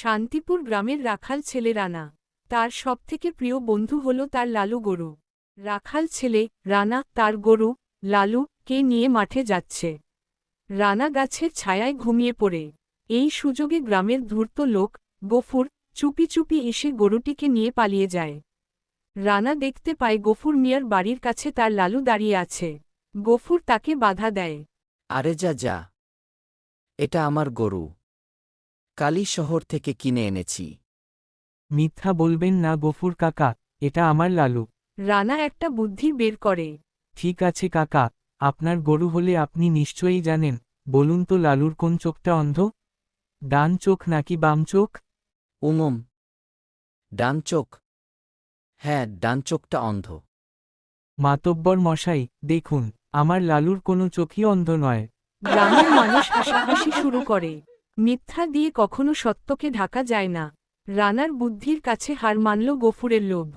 শান্তিপুর গ্রামের রাখাল ছেলে রানা। তার সবথেকে প্রিয় বন্ধু হল তার লালু গরু। রাখাল ছেলে রানা তার গরু লালু কে নিয়ে মাঠে যাচ্ছে। রানা গাছের ছায়ায় ঘুমিয়ে পড়ে। এই সুযোগে গ্রামের ধূর্ত লোক গফুর চুপি চুপি এসে গরুটিকে নিয়ে পালিয়ে যায়। রানা দেখতে পায় গফুর মিয়ার বাড়ির কাছে তার লালু দাঁড়িয়ে আছে। গফুর তাকে বাধা দেয়। আরে যা যা, এটা আমার গরু, কালই শহর থেকে কিনে এনেছি। মিথ্যা বলবেন না গফুর কাকা, এটা আমার লালু। রানা একটা বুদ্ধি বের করে। ঠিক আছে কাকা, আপনার গরু হলে আপনি নিশ্চয়ই জানেন। বলুন তো লালুর কোন চোখটা অন্ধ? ডান চোখ নাকি বাম চোখ? উমম, ডান চোখ। হ্যাঁ, ডান চোখটা অন্ধ। মাতব্বর মশাই, দেখুন, আমার লালুর কোনো চোখই অন্ধ নয়। গ্রামের মানুষ হাসাহাসি শুরু করে। মিথ্যা দিয়ে কখনো সত্যকে ঢাকা যায় না। রানার বুদ্ধির কাছে হার মানল গফুরের লোভ।